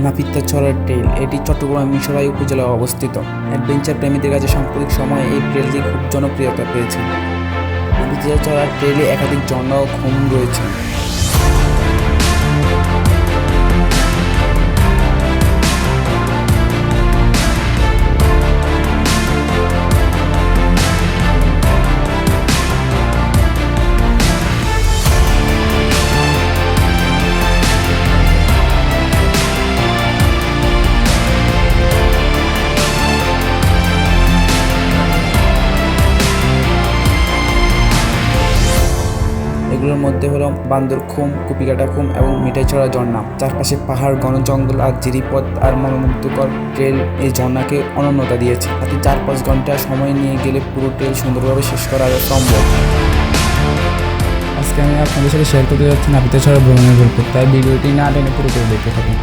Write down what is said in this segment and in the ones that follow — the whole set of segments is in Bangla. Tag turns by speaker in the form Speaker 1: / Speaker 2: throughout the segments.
Speaker 1: নাপিত্তাছড়া ট্রেল এটি চট্টগ্রাম মিরসরাই উপজেলায় অবস্থিত। অ্যাডভেঞ্চার প্রেমীদের কাছে সাম্প্রতিক সময়ে এই ট্রেলটি খুব জনপ্রিয়তা পেয়েছে। নাপিত্তাছড়া ট্রেলে একাধিক ঝর্ণা ও খুম রয়েছে। এগুলোর মধ্যে হলো বান্দরখুম, কুপিকাটা খুম এবং মিঠাইছড়া ঝর্ণা। চারপাশে পাহাড়, ঘন জঙ্গল আর জিরিপথ আর মনোমুগ্ধকর ট্রেল এই ঝর্ণাকে অনন্যতা দিয়েছে। তাতে 4-5 ঘন্টা সময় নিয়ে গেলে পুরো ট্রেল সুন্দরভাবে শেষ করা সম্ভব। আজকে আমি আপনাদের সাথে শেয়ার করতে যাচ্ছি নাপিত্তাছড়া ভ্রমণের গল্প, তাই ভিডিওটি না টেনে পুরোপুরি দেখতে থাকুন।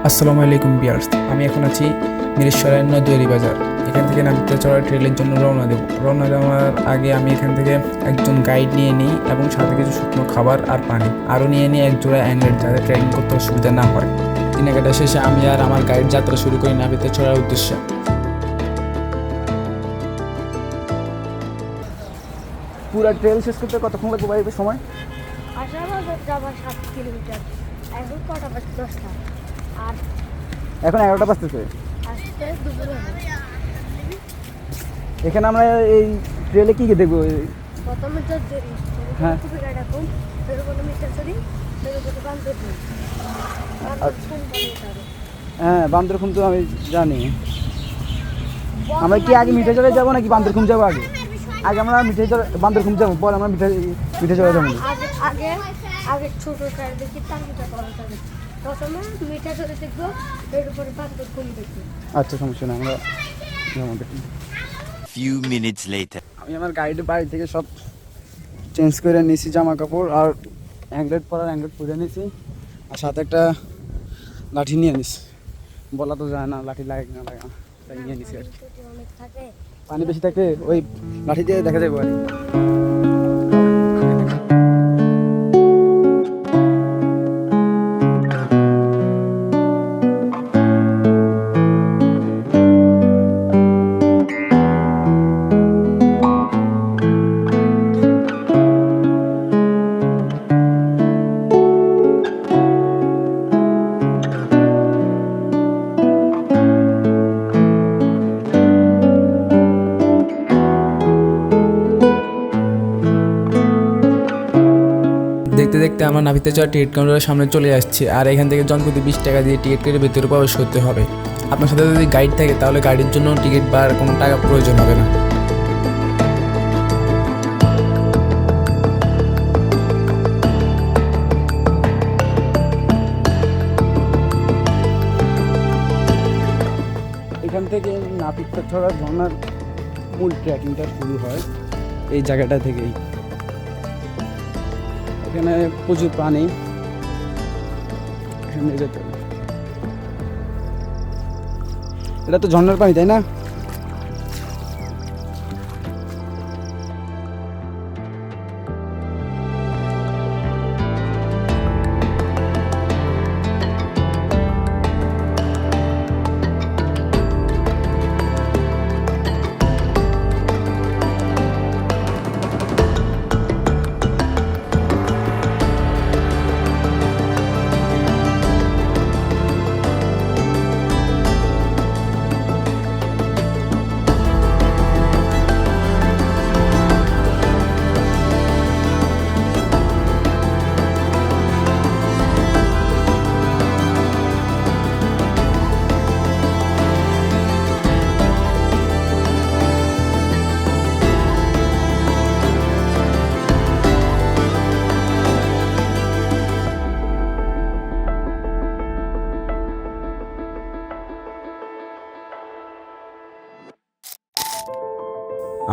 Speaker 1: আসসালামু আলাইকুম ভিউয়ার্স, আমি এখন আছি মিরসরাই নদুয়ারি বাজার। এখান থেকে নাপিত্তাছড়া ট্রেলের জন্য রওনা দেব। রওনা দেওয়ার আগে আমি এখান থেকে একজন গাইড নিয়ে নিই এবং সাথে কিছু শুকনো খাবার আর পানি আরও নিয়ে নিই, এক জোড়া অ্যাঙ্গেল যাতে ট্রেকিং করতে অসুবিধা না হয়। কেনাকাটা শেষে আমি আর আমার গাইড যাত্রা শুরু করি নাপিত্তাছড়ার উদ্দেশ্যে। পুরো ট্রেল শেষ করতে কতক্ষণ লাগবে ভাই সময়?
Speaker 2: যাবার 7 কিলোমিটার। এখন কটা বাজে? 10টা। আর
Speaker 1: এখন 11টা বাজতেছে।
Speaker 2: আজকে দুপুরে
Speaker 1: এখানে আমরা এই ট্রেলে কি কি দেখবো?
Speaker 2: প্রথমে তো
Speaker 1: হ্যাঁ,
Speaker 2: কুপিকাটা খুম, এরপরে মিঠাইছড়ি, এরপরে বান্দরখুম।
Speaker 1: হ্যাঁ, বান্দরখুম তো আমি জানি। আমরা কি আগে মিঠাইছড়ায় যাবো নাকি বান্দরখুম যাবো? আগে আমরা বান্দরখুম যাবো, পরে আমরা মিঠাইছড়া যাবো।
Speaker 2: আগে আগে ছোট ট্রেন দেখি, তারপরে বড় ট্রেন। প্রথমে মিঠাইছড়ি দেখবো, এরপরে বান্দরখুম দেখবো।
Speaker 1: আচ্ছা, সমস্যা না, আমরা
Speaker 3: few minutes later.
Speaker 1: আমি আমার গাইডের বাড়ি থেকে সব চেঞ্জ করে নিয়েছি, জামা কাপড় আর অ্যাঙ্গলেট পরে নিয়েছি, আর সাথে একটা লাঠি নিয়ে নিছি। বলা তো যায় না লাঠি লাগে না লাগে না, তাই নিয়ে নিছি আর কি। পানি বেশি থাকলে ওই লাঠি দিয়ে দেখা যাবে আর কি। দেখতে দেখতে আমরা নাপিত্তাছড়া টিকিট কাউন্টারের সামনে চলে আসছি, আর এখান থেকে জনপ্রতি 20 টাকা দিয়ে টিকিট কেটে ভেতরে প্রবেশ করতে হবে। আপনার সাথে যদি গাইড থাকে তাহলে গাইডের জন্য টিকিট বা কোনো টাকা প্রয়োজন হবে না। এখান থেকে নাপিত্তাছড়া ঝর্ণার মূল ট্রেকিংটা শুরু হয় এই জায়গাটা থেকেই। এখানে প্রচুর পানি, এটা তো ঝর্ণার পানি, তাই না?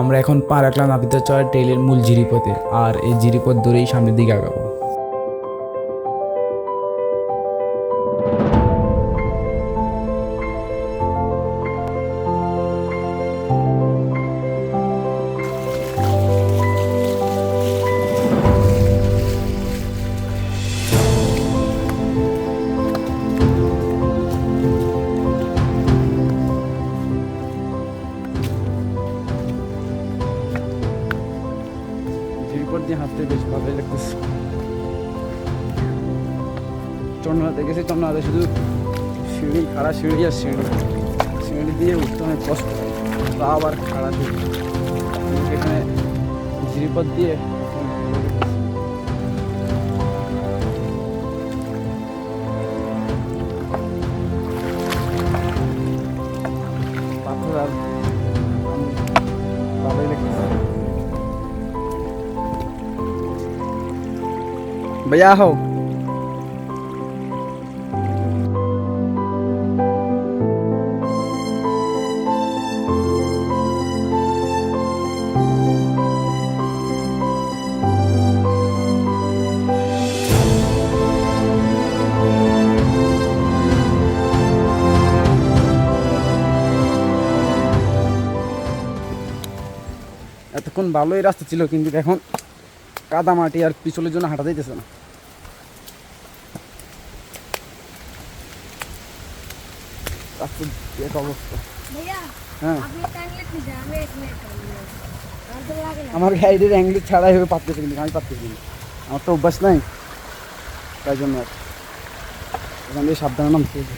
Speaker 1: আমরা এখন পা রাখলাম নাপিতচড়া ট্রেইলের মূল জিরিপথে, আর এই জিরিপথ ধরেই সামনের দিকে আগাবো। দিয়ে হাঁটতে বেশ ভালোই লাগতেছে। চন্দ্রনাথে গেছি, চন্দ্রনাথে শুধু সিঁড়ি, খাড়া সিঁড়ি আর সিঁড়ি দিয়ে উঠতে অনেক কষ্ট, তা আবার খাড়া সিঁড়ি। এখানে জিরিপথ দিয়ে পাথর আর ভালোই লাগতেছে। भैया हो এতক্ষণ ভালোই রাস্তা ছিল, কিন্তু এখন কাদা মাটি আর পিছলের জন্য হাঁটা যাইতেছে না। হ্যাঁ, আমার গাইডের অ্যাঙ্গেল ছাড়াই হয়ে পারতেছে, কিন্তু আমি পারতেছি না, আমার তো অভ্যাস নাই, তাই জন্য আর এখান থেকে সাবধানে নামতে হবে।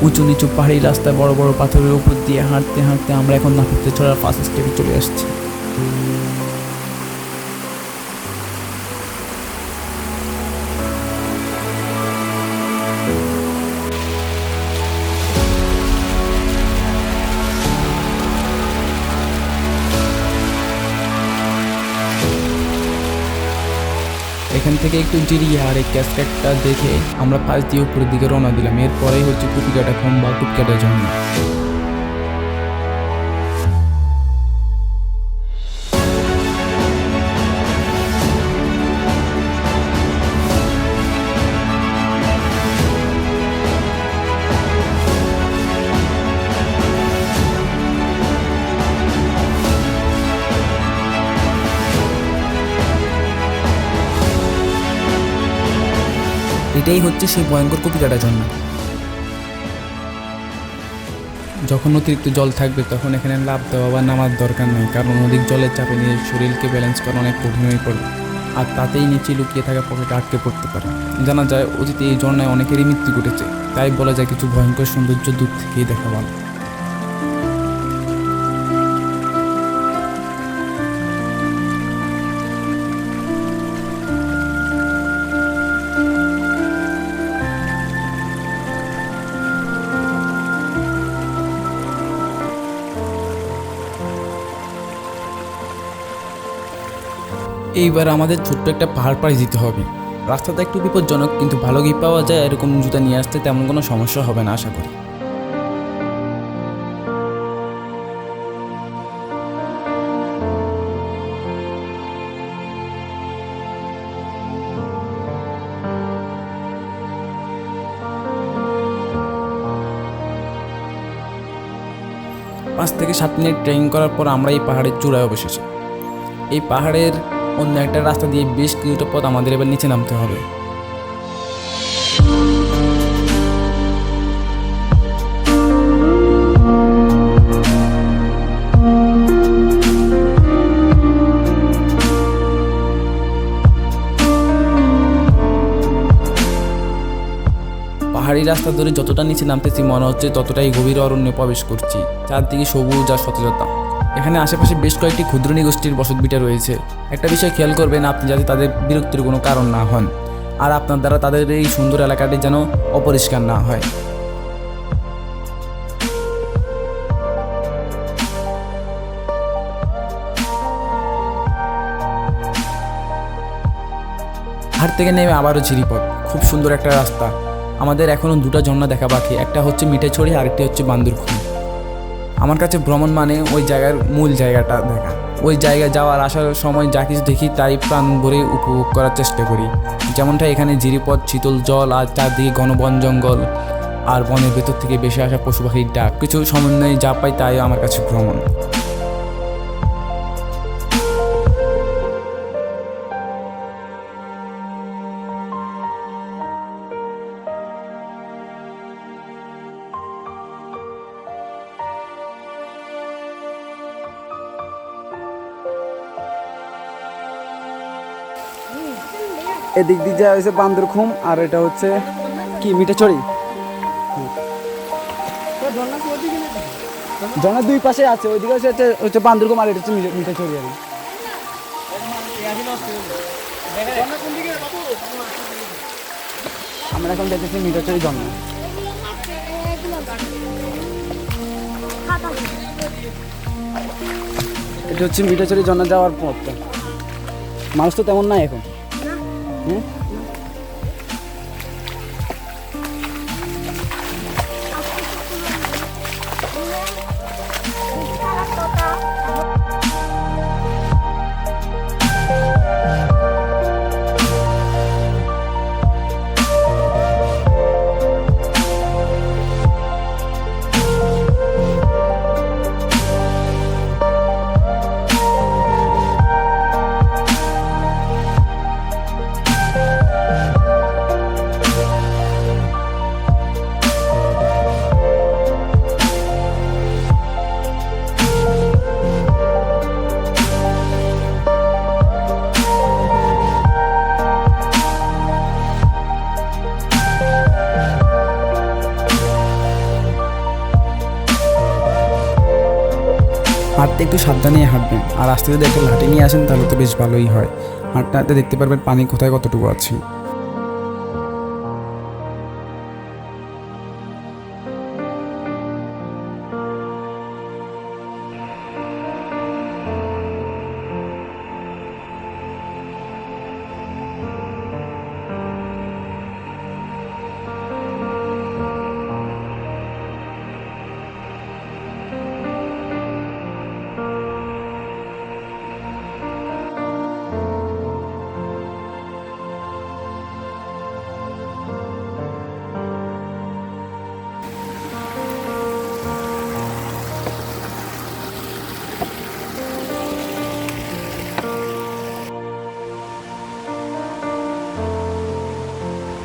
Speaker 1: উঁচু নিচু পাহাড়ি রাস্তায় বড় বড় পাথরের উপর দিয়ে হাঁটতে হাঁটতে আমরা এখন নাপিতচড়ার ফার্স্ট স্টেপে চলে আসছি। এখান থেকে একটু জিরিয়ে আর এই ক্যাসকেটটা দেখে আমরা পাশ দিয়ে উপরের দিকে রওনা দিলাম। এরপরেই হচ্ছে কুপিকাটা খম বা কুপিকাটার জন্য। এটাই হচ্ছে সেই ভয়ঙ্কর কুপিকাটার জন্য। যখন অতিরিক্ত জল থাকবে তখন এখানে লাফ দেওয়া বা নামার দরকার নেই, কারণ অধিক জলের চাপে নিয়ে শরীরকে ব্যালেন্স করা অনেক কঠিন হয়ে পড়ে, আর তাতেই নিচে লুকিয়ে থাকা পকেটে আটকে পড়তে পারে। জানা যায় অতীতে এই ঝর্ণায় অনেকেরই মৃত্যু ঘটেছে, তাই বলা যায় কিছু ভয়ঙ্কর সৌন্দর্য দূর থেকেই দেখা ভালো। এইবার আমাদের ছোট্ট একটা পাহাড় পাড়ি দিতে হবে। রাস্তাটা একটু বিপজ্জনক, কিন্তু ভালো গিয়ে পাওয়া যায়, এরকম জুতা নিয়ে আসতে তেমন কোনো সমস্যা হবে না আশা করি। পাঁচ থেকে 7 মিনিট ট্রেকিং করার পর আমরা এই পাহাড়ের চূড়ায় অবশেষে। এই পাহাড়ের অন্য একটা রাস্তা দিয়ে বেশ কিছুটা পথ আমাদের এবার নিচে নামতে হবে। রাস্তা ধরে যতটা নিচে নামতেছি মনে হচ্ছে ততটাই গভীর অরণ্যে প্রবেশ করছি। চারদিকে সবুজ আর সতেজতা। এখানে আশেপাশে বেশ কয়েকটি ক্ষুদ্র নৃগোষ্ঠীর বসতভিটা রয়েছে। একটা বিষয় খেয়াল করবেন আপনি, যাতে তাদের বিরক্তির কোনো কারণ না হন, আর আপনার দ্বারা তাদের এই সুন্দর এলাকাটি যেন অপরিষ্কার না হয়। হাট থেকে নেমে আবারও ঝিরিপথ। খুব সুন্দর একটা রাস্তা। আমাদের এখনও দুটো ঝর্ণা দেখা বাকি, একটা হচ্ছে মিঠাইছড়ি, আরেকটি হচ্ছে বান্দরখুম। আমার কাছে ভ্রমণ মানে ওই জায়গার মূল জায়গাটা দেখা। ওই জায়গায় যাওয়ার আসার সময় যা কিছু দেখি তাই প্রাণ ভরে উপভোগ করার চেষ্টা করি। যেমনটা এখানে ঝিরিপথ, শীতল জল, আর চারদিকে ঘন বন জঙ্গল, আর বনের ভেতর থেকে বেশি আসা পশু পাখির ডাক, কিছু সমন্বয়ে যা পাই তাই আমার কাছে ভ্রমণ।
Speaker 3: এদিক দিয়ে যা হয়েছে বান্দরখুম, আর এটা হচ্ছে কি মিঠাইছড়ি। ঝর্ণা দুই পাশে আছে, ওইদিকে হচ্ছে বান্দরখুম, আর এটা হচ্ছে মিঠাইছড়ি। আর আমরা এখন দেখতেছি মিঠাইছড়ি ঝর্ণা। এটা হচ্ছে মিঠাইছড়ি ঝর্ণা যাওয়ার পথটা। মানুষ তো তেমন নাই এখন। হাঁটতে একটু সাবধানে হাঁটবেন, আর আস্তে যদি একটা লাঠি নিয়ে আসেন তাহলে তো বেশ ভালোই হয়। হাঁটতে হাঁটতে দেখতে পারবেন পানি কোথায় কতটুকু আছে।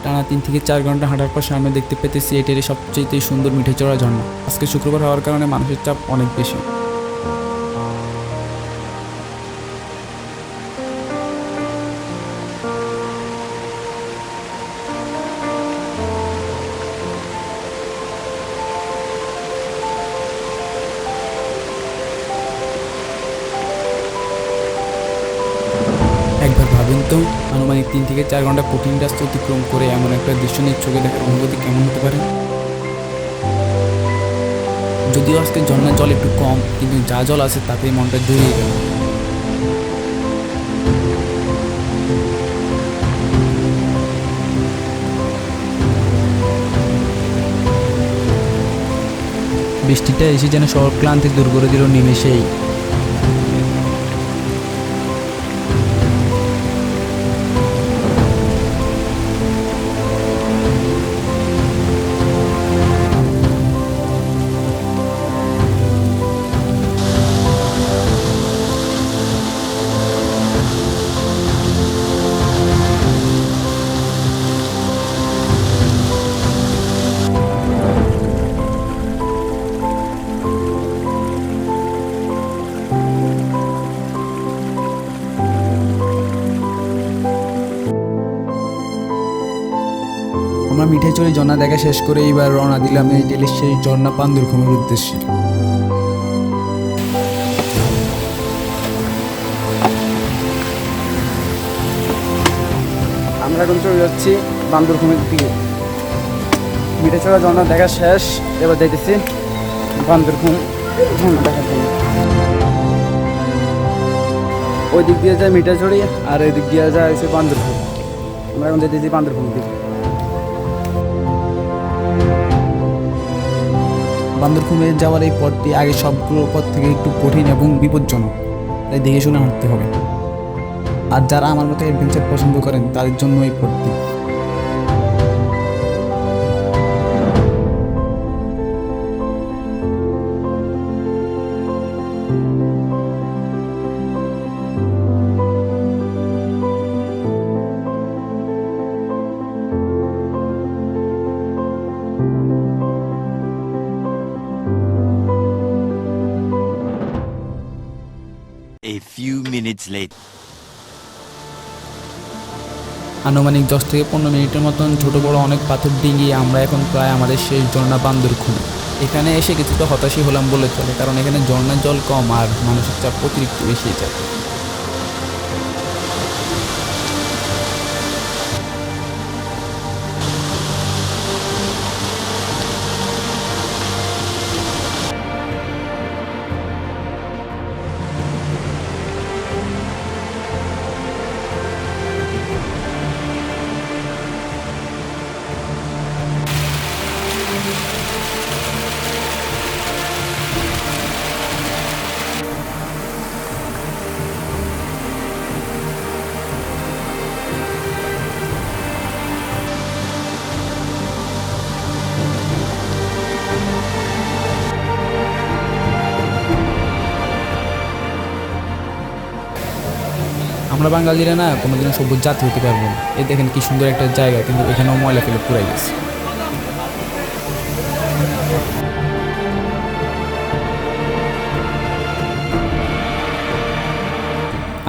Speaker 1: টানা 3 থেকে 4 ঘন্টা হাঁটার পর সামনে দেখতে পেতেছি এটারই সবচেয়ে সুন্দর মিঠাইছড়া ঝর্ণা। আজকে শুক্রবার হওয়ার কারণে মানুষের চাপ অনেক বেশি। একবার ভাবেন তো, আনুমানিক 3 থেকে 4 ঘন্টা কঠিন রাস্তা অতিক্রম করে এমন একটা দৃশ্য নিয়ে চোখে দেখার অনুভূতি কেমন হতে পারে। যদিও আজকে ঝর্ণার জল একটু কম, কিন্তু যা জল আছে তাতে মনটা জড়িয়ে গেল। বৃষ্টিটা এসে যেন সব ক্লান্তি দূর করে দিল নিমেষেই।
Speaker 3: মিঠাইছড়ি ঝর্ণা দেখা শেষ করে এবার রওনা দিলাম এই ডেলির সেই ঝর্ণা বান্দরঘুমের উদ্দেশ্যে। আমরা এখন চলে যাচ্ছি বান্দরঘুমের দিকে। মিঠাইছড়া ঝর্ণা দেখা শেষ, এবার দেখতেছি বান্দরঘুম ঝর্ণা দেখার জন্য। ওই দিক দিয়ে যায় মিঠাইছড়ি আর এই দিক দিয়ে যায় হচ্ছে বান্দরঘুম। আমরা এখন যেতেছি বান্দরঘুমের দিকে। বান্দরঘুমে যাওয়ার এই পথটি আগে সবগুলো পথ থেকে একটু কঠিন এবং বিপজ্জনক, তাই দেখে শুনে হাঁটতে হবে। আর যারা আমার মতো অ্যাডভেঞ্চার পছন্দ করেন তাদের জন্য এই পথটি।
Speaker 4: A few minutes later.
Speaker 1: আনুমানিক 10 থেকে 15 মিনিটের মতন ছোট বড় অনেক পাথর ডিঙিয়ে আমরা এখন প্রায় আমাদের শেষ ঝর্ণা বান্দরঘুম। এখানে এসে কিছুটা হতাশই হলাম বলে চলে, কারণ এখানে ঝর্ণার জল কম আর মানসিক চাপ অতিরিক্ত বেশি যায়। আমরা বাঙালিরা না কোনোদিনও সবুজ জাতি হতে পারবো না। এই দেখেন কি সুন্দর একটা জায়গা, কিন্তু এখানেও ময়লা ফেলে পুরাই গেছে।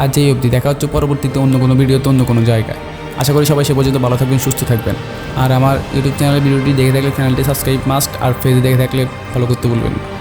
Speaker 1: আর যেই অবধি দেখা হচ্ছে পরবর্তীতে অন্য কোনো ভিডিওতে অন্য কোনো জায়গায়। আশা করি সবাই সে পর্যন্ত ভালো থাকবেন, সুস্থ থাকবেন। আর আমার ইউটিউব চ্যানেলের ভিডিওটি দেখে থাকলে চ্যানেলটি সাবস্ক্রাইব মাস্ট, আর পেজে দেখে থাকলে ফলো করতে ভুলবেন না।